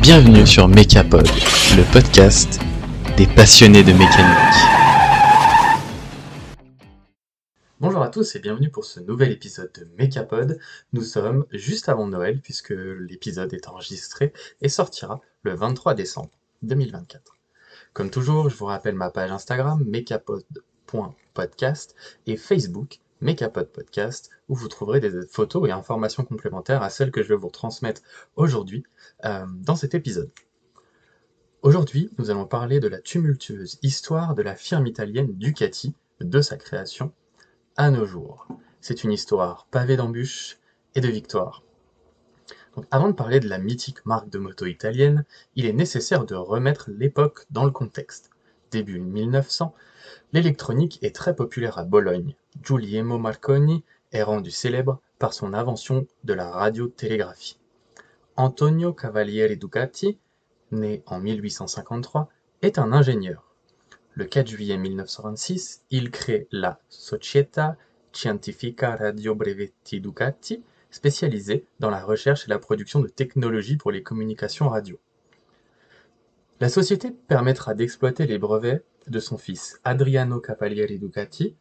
Bienvenue sur Mechapod, le podcast des passionnés de mécanique. Bonjour à tous et bienvenue pour ce nouvel épisode de Mechapod. Nous sommes juste avant Noël puisque l'épisode est enregistré et sortira le 23 décembre 2024. Comme toujours, je vous rappelle ma page Instagram mechapod.podcast et Facebook Mechapod Podcast où vous trouverez des photos et informations complémentaires à celles que je vais vous transmettre aujourd'hui dans cet épisode. Aujourd'hui, nous allons parler de la tumultueuse histoire de la firme italienne Ducati, de sa création à nos jours. C'est une histoire pavée d'embûches et de victoires. Donc, avant de parler de la mythique marque de moto italienne, il est nécessaire de remettre l'époque dans le contexte. Début 1900, l'électronique est très populaire à Bologne. Guglielmo Marconi est rendu célèbre par son invention de la radiotélégraphie. Antonio Cavalieri Ducati, né en 1853, est un ingénieur. Le 4 juillet 1926, il crée la Società Scientifica Radiobrevetti Ducati, spécialisée dans la recherche et la production de technologies pour les communications radio. La société permettra d'exploiter les brevets de son fils Adriano Cavalieri Ducati,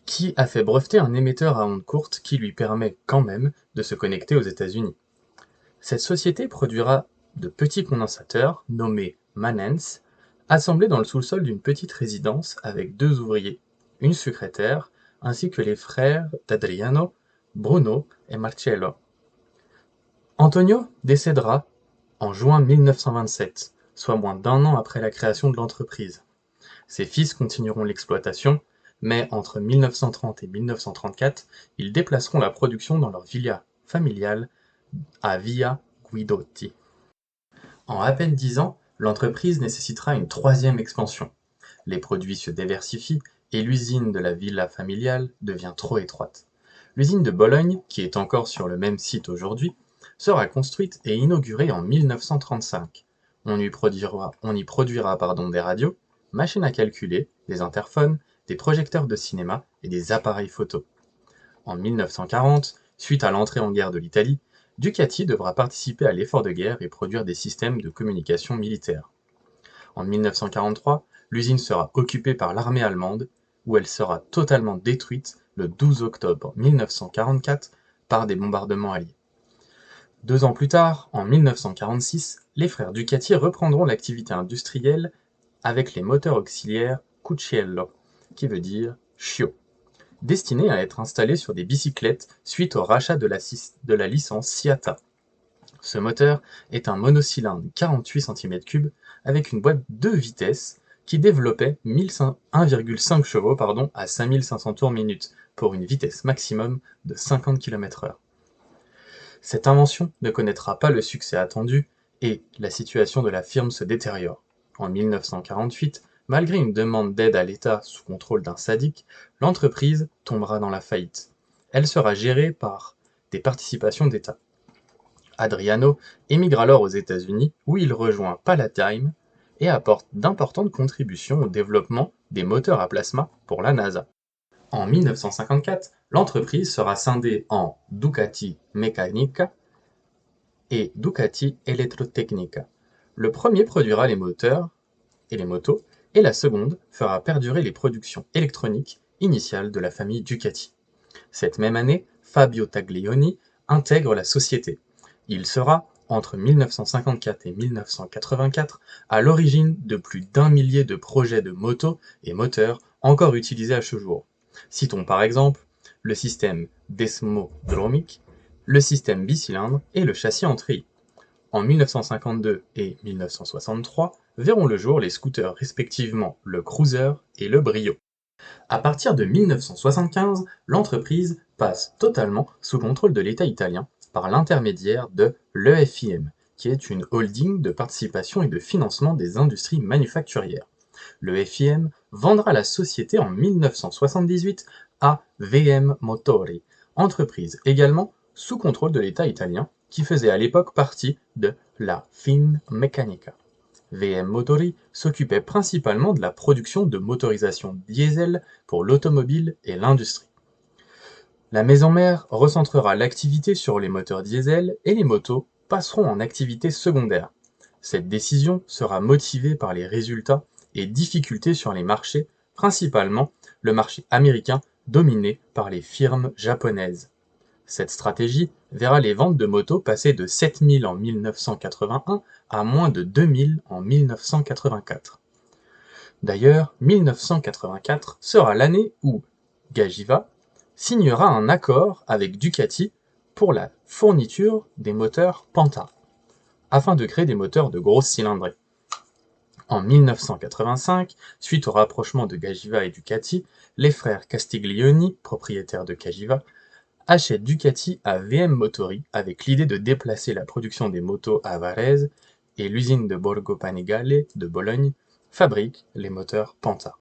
qui a fait breveter un émetteur à ondes courtes qui lui permet quand même de se connecter aux États-Unis. Cette société produira de petits condensateurs, nommés Manens, assemblés dans le sous-sol d'une petite résidence avec 2 ouvriers, une secrétaire, ainsi que les frères d'Adriano, Bruno et Marcello. Antonio décédera en juin 1927, soit moins d'1 an après la création de l'entreprise. Ses fils continueront l'exploitation, mais entre 1930 et 1934, ils déplaceront la production dans leur villa familiale à Via Guidotti. En à peine 10 ans, l'entreprise nécessitera une 3e expansion. Les produits se diversifient et l'usine de la villa familiale devient trop étroite. L'usine de Bologne, qui est encore sur le même site aujourd'hui, sera construite et inaugurée en 1935. On y produira des radios, machines à calculer, des interphones, des projecteurs de cinéma et des appareils photo. En 1940, suite à l'entrée en guerre de l'Italie, Ducati devra participer à l'effort de guerre et produire des systèmes de communication militaire. En 1943, l'usine sera occupée par l'armée allemande, où elle sera totalement détruite le 12 octobre 1944 par des bombardements alliés. 2 ans plus tard, en 1946, les frères Ducati reprendront l'activité industrielle avec les moteurs auxiliaires Cucciello, qui veut dire chiot, destinés à être installés sur des bicyclettes suite au rachat de la licence Ciata. Ce moteur est un monocylindre 48 cm3 avec une boîte 2 vitesses qui développait 1,5 chevaux à 5500 tours minute pour une vitesse maximum de 50 km/h. Cette invention ne connaîtra pas le succès attendu et la situation de la firme se détériore. En 1948, malgré une demande d'aide à l'État sous contrôle d'un sadique, l'entreprise tombera dans la faillite. Elle sera gérée par des participations d'État. Adriano émigre alors aux États-Unis où il rejoint Palatine et apporte d'importantes contributions au développement des moteurs à plasma pour la NASA. En 1954, l'entreprise sera scindée en Ducati Meccanica et Ducati Elettrotecnica. Le premier produira les moteurs et les motos, et la seconde fera perdurer les productions électroniques initiales de la famille Ducati. Cette même année, Fabio Taglioni intègre la société. Il sera, entre 1954 et 1984, à l'origine de plus d'1 millier de projets de motos et moteurs encore utilisés à ce jour. Citons par exemple le système desmodromique, le système bicylindre et le châssis en treillis. En 1952 et 1963 verront le jour les scooters respectivement le Cruiser et le Brio. À partir de 1975, l'entreprise passe totalement sous contrôle de l'État italien par l'intermédiaire de l'EFIM, qui est une holding de participation et de financement des industries manufacturières. L'EFIM vendra la société en 1978 à VM Motori, entreprise également sous contrôle de l'État italien, qui faisait à l'époque partie de la Finmeccanica. VM Motori s'occupait principalement de la production de motorisations diesel pour l'automobile et l'industrie. La maison mère recentrera l'activité sur les moteurs diesel et les motos passeront en activité secondaire. Cette décision sera motivée par les résultats et difficultés sur les marchés, principalement le marché américain dominé par les firmes japonaises. Cette stratégie verra les ventes de motos passer de 7000 en 1981 à moins de 2000 en 1984. D'ailleurs, 1984 sera l'année où Gajiva signera un accord avec Ducati pour la fourniture des moteurs Penta, afin de créer des moteurs de grosse cylindrée. En 1985, suite au rapprochement de Gajiva et Ducati, les frères Castiglioni, propriétaires de Gajiva, achètent Ducati à VM Motori avec l'idée de déplacer la production des motos à Varese, et l'usine de Borgo Panigale de Bologne fabrique les moteurs Penta.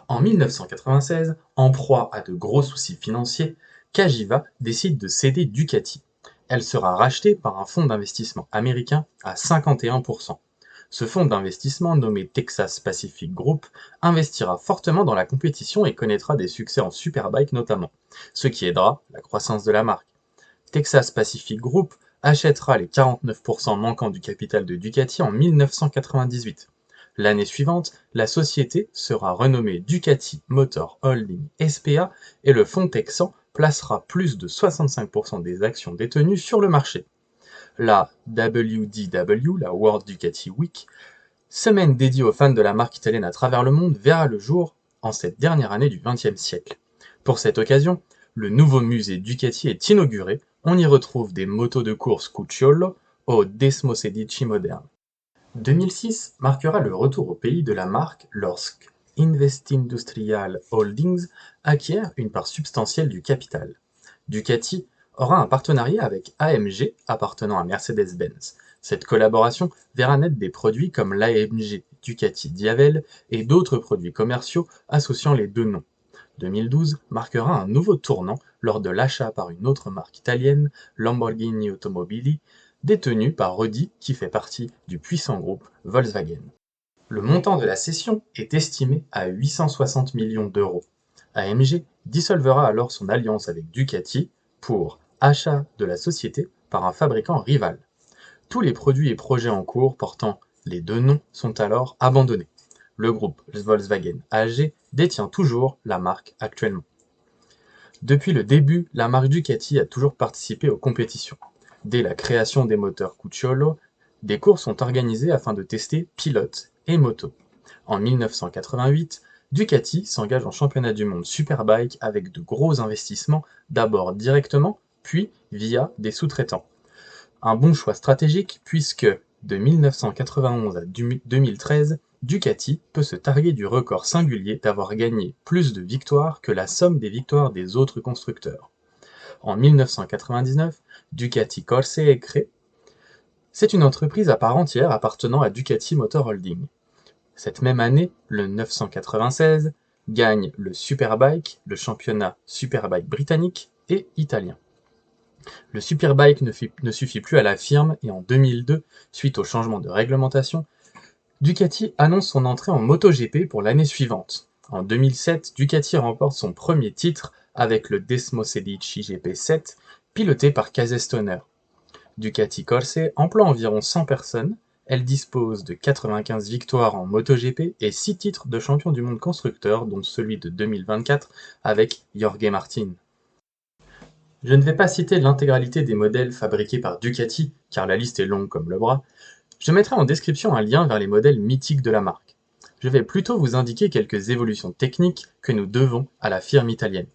En 1996, en proie à de gros soucis financiers, Cagiva décide de céder Ducati. Elle sera rachetée par un fonds d'investissement américain à 51%. Ce fonds d'investissement, nommé Texas Pacific Group, investira fortement dans la compétition et connaîtra des succès en superbike notamment, ce qui aidera la croissance de la marque. Texas Pacific Group achètera les 49% manquants du capital de Ducati en 1998. L'année suivante, la société sera renommée Ducati Motor Holding SPA et le fonds texan placera plus de 65% des actions détenues sur le marché. La WDW, la World Ducati Week, semaine dédiée aux fans de la marque italienne à travers le monde, verra le jour en cette dernière année du XXe siècle. Pour cette occasion, le nouveau musée Ducati est inauguré. On y retrouve des motos de course Cucciolo au Desmosedici moderne. 2006 marquera le retour au pays de la marque lorsque Investindustrial Holdings acquiert une part substantielle du capital. Ducati aura un partenariat avec AMG appartenant à Mercedes-Benz. Cette collaboration verra naître des produits comme l'AMG Ducati Diavel et d'autres produits commerciaux associant les deux noms. 2012 marquera un nouveau tournant lors de l'achat par une autre marque italienne, Lamborghini Automobili, détenue par Audi qui fait partie du puissant groupe Volkswagen. Le montant de la cession est estimé à 860 millions d'euros. AMG dissolvera alors son alliance avec Ducati pour achat de la société par un fabricant rival. Tous les produits et projets en cours portant les deux noms sont alors abandonnés. Le groupe Volkswagen AG détient toujours la marque actuellement. Depuis le début, la marque Ducati a toujours participé aux compétitions. Dès la création des moteurs Cucciolo, des courses sont organisées afin de tester pilotes et motos. En 1988, Ducati s'engage en championnat du monde Superbike avec de gros investissements, d'abord directement, puis via des sous-traitants. Un bon choix stratégique puisque, de 1991 à 2013, Ducati peut se targuer du record singulier d'avoir gagné plus de victoires que la somme des victoires des autres constructeurs. En 1999, Ducati Corse est créée. C'est une entreprise à part entière appartenant à Ducati Motor Holding. Cette même année, le 996 gagne le Superbike, le championnat Superbike britannique et italien. Le Superbike ne suffit plus à la firme et en 2002, suite au changement de réglementation, Ducati annonce son entrée en MotoGP pour l'année suivante. En 2007, Ducati remporte son premier titre avec le Desmosedici GP7, piloté par Casestoner. Ducati Corse emploie environ 100 personnes. Elle dispose de 95 victoires en MotoGP et 6 titres de champion du monde constructeur, dont celui de 2024 avec Jorge Martin. Je ne vais pas citer l'intégralité des modèles fabriqués par Ducati, car la liste est longue comme le bras. Je mettrai en description un lien vers les modèles mythiques de la marque. Je vais plutôt vous indiquer quelques évolutions techniques que nous devons à la firme italienne.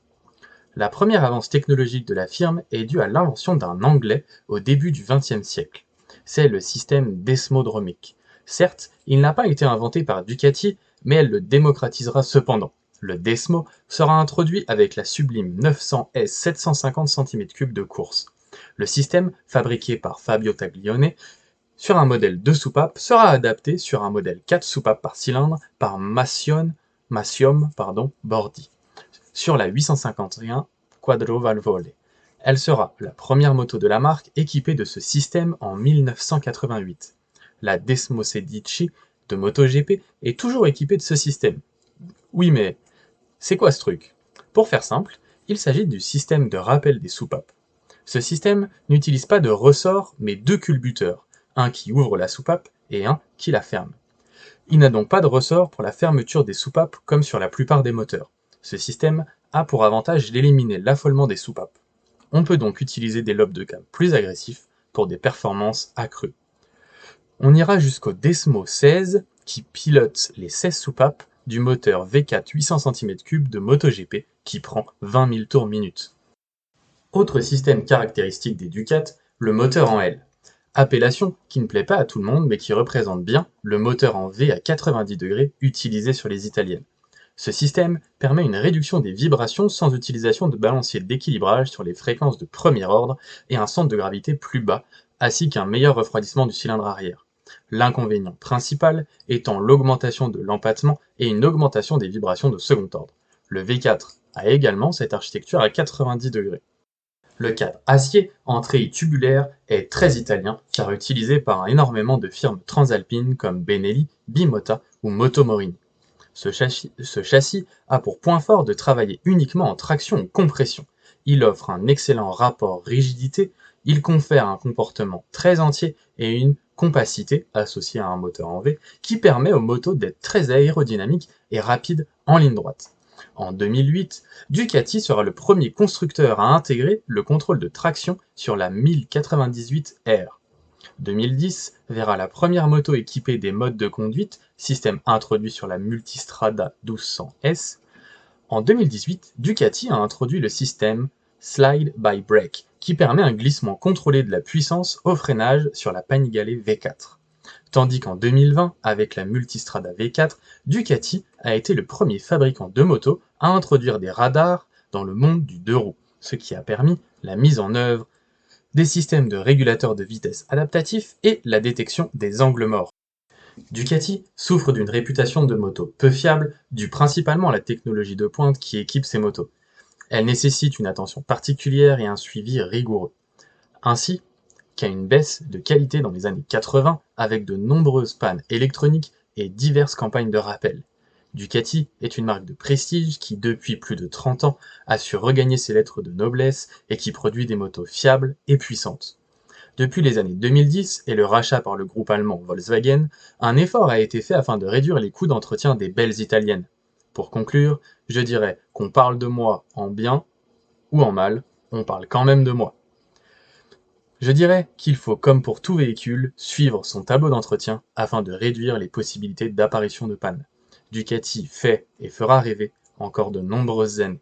La première avance technologique de la firme est due à l'invention d'un Anglais au début du XXe siècle. C'est le système desmodromique. Certes, il n'a pas été inventé par Ducati, mais elle le démocratisera cependant. Le Desmo sera introduit avec la sublime 900S 750 cm3 de course. Le système, fabriqué par Fabio Taglione, sur un modèle 2 soupapes, sera adapté sur un modèle 4 soupapes par cylindre par Massium Bordi, sur la 851 Quadrovalvole. Elle sera la première moto de la marque équipée de ce système en 1988. La Desmosedici de MotoGP est toujours équipée de ce système. Oui, mais c'est quoi ce truc? Pour faire simple, il s'agit du système de rappel des soupapes. Ce système n'utilise pas de ressort, mais 2 culbuteurs, un qui ouvre la soupape et un qui la ferme. Il n'a donc pas de ressort pour la fermeture des soupapes comme sur la plupart des moteurs. Ce système a pour avantage d'éliminer l'affolement des soupapes. On peut donc utiliser des lobes de cam plus agressifs pour des performances accrues. On ira jusqu'au Desmo 16 qui pilote les 16 soupapes du moteur V4 800 cm3 de MotoGP qui prend 20 000 tours minute. Autre système caractéristique des Ducat, le moteur en L. Appellation qui ne plaît pas à tout le monde mais qui représente bien le moteur en V à 90 degrés utilisé sur les italiennes. Ce système permet une réduction des vibrations sans utilisation de balancier d'équilibrage sur les fréquences de premier ordre et un centre de gravité plus bas, ainsi qu'un meilleur refroidissement du cylindre arrière. L'inconvénient principal étant l'augmentation de l'empattement et une augmentation des vibrations de second ordre. Le V4 a également cette architecture à 90 degrés. Le cadre acier en treillis tubulaire est très italien car utilisé par énormément de firmes transalpines comme Benelli, Bimota ou Motomorini. Ce châssis a pour point fort de travailler uniquement en traction ou compression. Il offre un excellent rapport rigidité, il confère un comportement très entier et une compacité associée à un moteur en V qui permet aux motos d'être très aérodynamiques et rapides en ligne droite. En 2008, Ducati sera le premier constructeur à intégrer le contrôle de traction sur la 1098R. 2010 verra la première moto équipée des modes de conduite, système introduit sur la Multistrada 1200S. En 2018, Ducati a introduit le système Slide by Brake, qui permet un glissement contrôlé de la puissance au freinage sur la Panigale V4. Tandis qu'en 2020, avec la Multistrada V4, Ducati a été le premier fabricant de motos à introduire des radars dans le monde du deux roues, ce qui a permis la mise en œuvre des systèmes de régulateurs de vitesse adaptatifs et la détection des angles morts. Ducati souffre d'une réputation de moto peu fiable, due principalement à la technologie de pointe qui équipe ses motos. Elle nécessite une attention particulière et un suivi rigoureux. Ainsi qu'à une baisse de qualité dans les années 80 avec de nombreuses pannes électroniques et diverses campagnes de rappel. Ducati est une marque de prestige qui, depuis plus de 30 ans, a su regagner ses lettres de noblesse et qui produit des motos fiables et puissantes. Depuis les années 2010 et le rachat par le groupe allemand Volkswagen, un effort a été fait afin de réduire les coûts d'entretien des belles italiennes. Pour conclure, je dirais qu'on parle de moi en bien ou en mal, on parle quand même de moi. Je dirais qu'il faut, comme pour tout véhicule, suivre son tableau d'entretien afin de réduire les possibilités d'apparition de panne. Ducati fait et fera rêver encore de nombreuses années.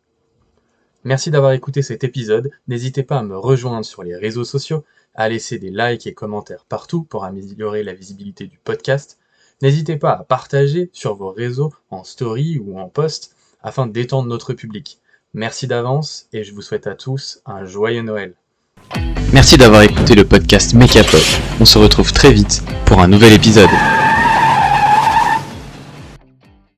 Merci d'avoir écouté cet épisode, n'hésitez pas à me rejoindre sur les réseaux sociaux, à laisser des likes et commentaires partout pour améliorer la visibilité du podcast. N'hésitez pas à partager sur vos réseaux en story ou en post afin d'étendre notre public. Merci d'avance et je vous souhaite à tous un joyeux Noël. Merci d'avoir écouté le podcast Make Up. On se retrouve très vite pour un nouvel épisode.